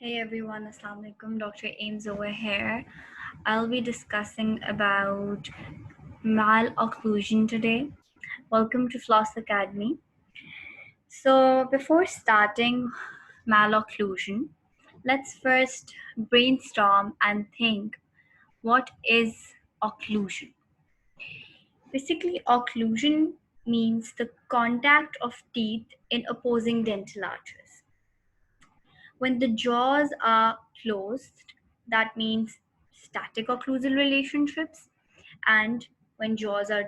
Hey everyone, Assalamu alaikum. Dr. Ames over here. I'll be discussing about malocclusion today. Welcome to Floss Academy. So before starting malocclusion, let's first brainstorm and think, what is occlusion? Basically, occlusion means the contact of teeth in opposing dental arches. When the jaws are closed, that means static occlusal relationships. And when jaws are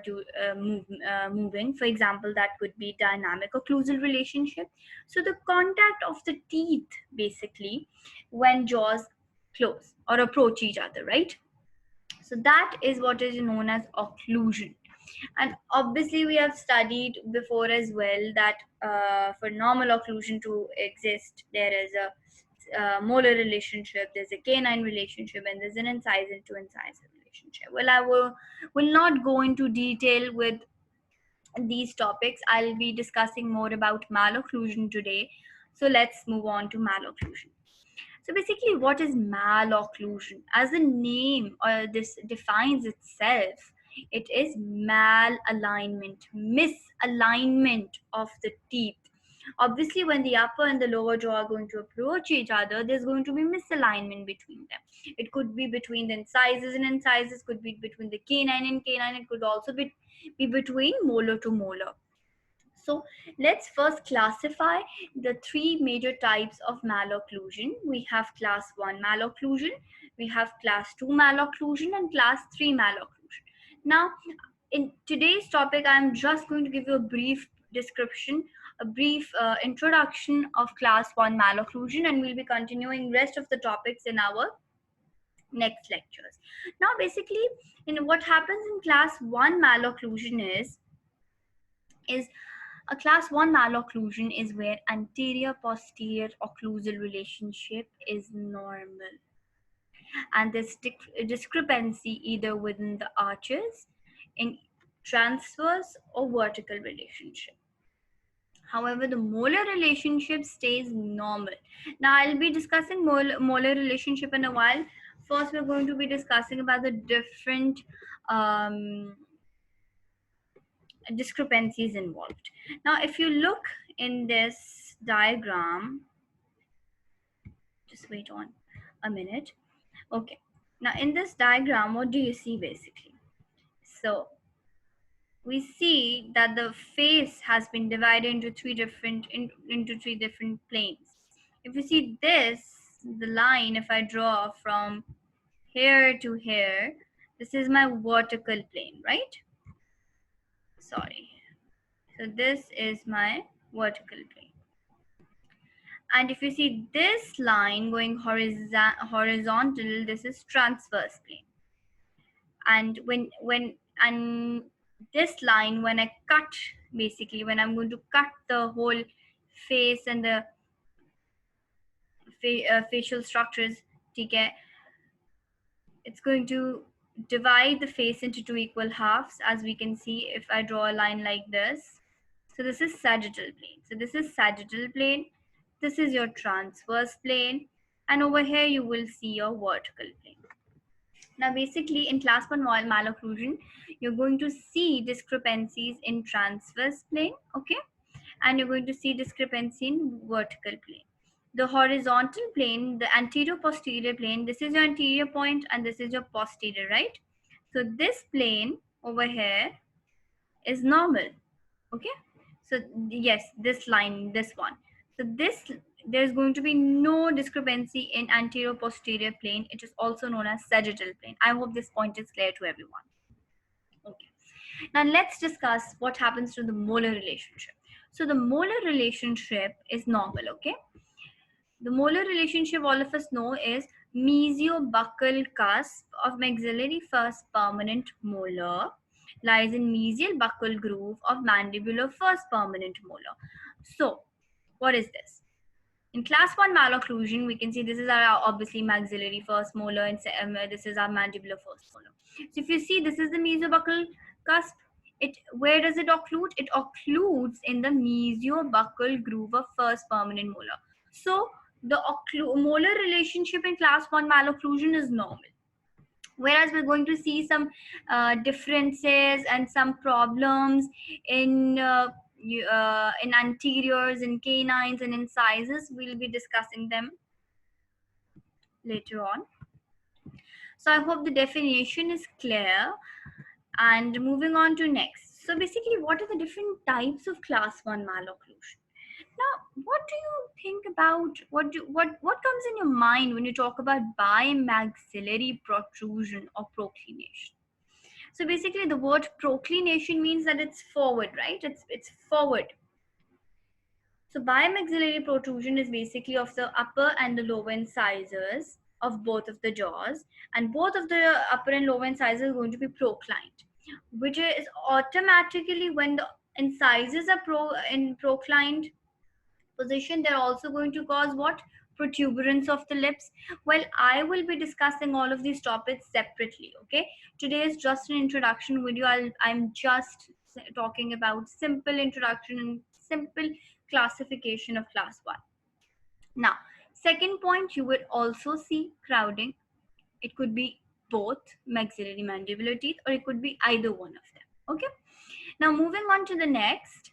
moving, for example, that could be dynamic occlusal relationship. So the contact of the teeth, basically, when jaws close or approach each other, right? So that is what is known as occlusion. And obviously we have studied before as well that for normal occlusion to exist, there is a molar relationship, there's a canine relationship, and there's an incisor to incisor relationship. Well, I will not go into detail with these topics. I'll be discussing more about malocclusion today. So let's move on to malocclusion. So basically, what is malocclusion? As the name this defines itself, it is malalignment, misalignment of the teeth. Obviously, when the upper and the lower jaw are going to approach each other, there's going to be misalignment between them. It could be between the incisors and incisors, could be between the canine and canine, it could also be between molar to molar. So let's first classify the three major types of malocclusion. We have class 1 malocclusion, we have class 2 malocclusion, and class 3 malocclusion. Now, in today's topic, I'm just going to give you a brief description, a brief introduction of class 1 malocclusion, and we'll be continuing rest of the topics in our next lectures. Now, basically, what happens in class 1 malocclusion is a class 1 malocclusion is where anterior-posterior occlusal relationship is normal, and there's discrepancy either within the arches, in transverse or vertical relationship. However, the molar relationship stays normal. Now, I'll be discussing molar relationship in a while. First, we're going to be discussing about the different discrepancies involved. Now, if you look in this diagram, just wait on a minute. Okay, now in this diagram, what do you see basically? So we see that the face has been divided into into three different planes. If you see this, the line, if I draw from here to here, this is my vertical plane, right? Sorry. So this is my vertical plane. And if you see this line going horizontal, this is transverse plane. And and this line, when I cut, basically when I'm going to cut the whole face and the facial structures, okay, it's going to divide the face into two equal halves, as we can see if I draw a line like this. So this is sagittal plane. So this is sagittal plane. This is your transverse plane. And over here you will see your vertical plane. Now basically in class 1 malocclusion, you're going to see discrepancies in transverse plane, okay? And you're going to see discrepancy in vertical plane. The horizontal plane, the anterior posterior plane, this is your anterior point and this is your posterior, right? So this plane over here is normal, okay? So yes, this line, this one. So this, there's going to be no discrepancy in anterior posterior plane. It is also known as sagittal plane. I hope this point is clear to everyone. Okay. Now let's discuss what happens to the molar relationship. So the molar relationship is normal, okay? The molar relationship all of us know is mesiobuccal cusp of maxillary first permanent molar lies in mesial buccal groove of mandibular first permanent molar. So, what is this? In class 1 malocclusion, we can see this is our obviously maxillary first molar and this is our mandibular first molar. So, if you see this is the mesiobuccal cusp, where does it occlude? It occludes in the mesiobuccal groove of first permanent molar. So, the molar relationship in class 1 malocclusion is normal, whereas we're going to see some differences and some problems in in anteriors, in canines, and in sizes. We'll be discussing them later on. So I hope the definition is clear. And moving on to next. So basically, what are the different types of class 1 malocclusion? Now, what do you think about, what comes in your mind when you talk about bimaxillary protrusion or proclination? So basically, the word proclination means that it's forward, right? It's forward. So bimaxillary protrusion is basically of the upper and the lower incisors of both of the jaws, and both of the upper and lower incisors are going to be proclined, which is automatically when the incisors are proclined position, they're also going to cause what? Protuberance of the lips. Well, I will be discussing all of these topics separately. Okay, today is just an introduction video. I'm just talking about simple introduction and simple classification of class 1. Now, second point, you would also see crowding. It could be both maxillary mandibular teeth, or it could be either one of them. Okay, now moving on to the next,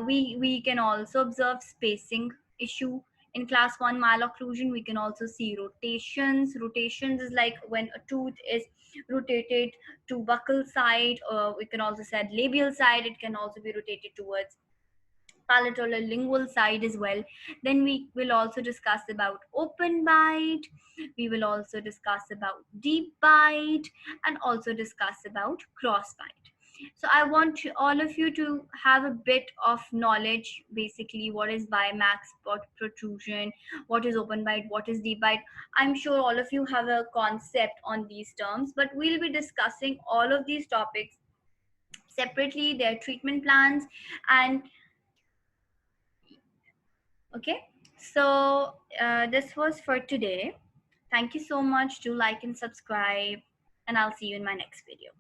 we can also observe spacing issue in class 1 malocclusion. We can also see rotations. Rotations is like when a tooth is rotated to buccal side, or we can also say labial side. It can also be rotated towards palatal or lingual side as well. Then we will also discuss about open bite. We will also discuss about deep bite, and also discuss about cross bite. So I want all of you to have a bit of knowledge, basically what is bimax protrusion, what is open bite, what is deep bite. I'm sure all of you have a concept on these terms, but we'll be discussing all of these topics separately, their treatment plans, and okay. So this was for today. Thank you so much. Do like and subscribe, and I'll see you in my next video.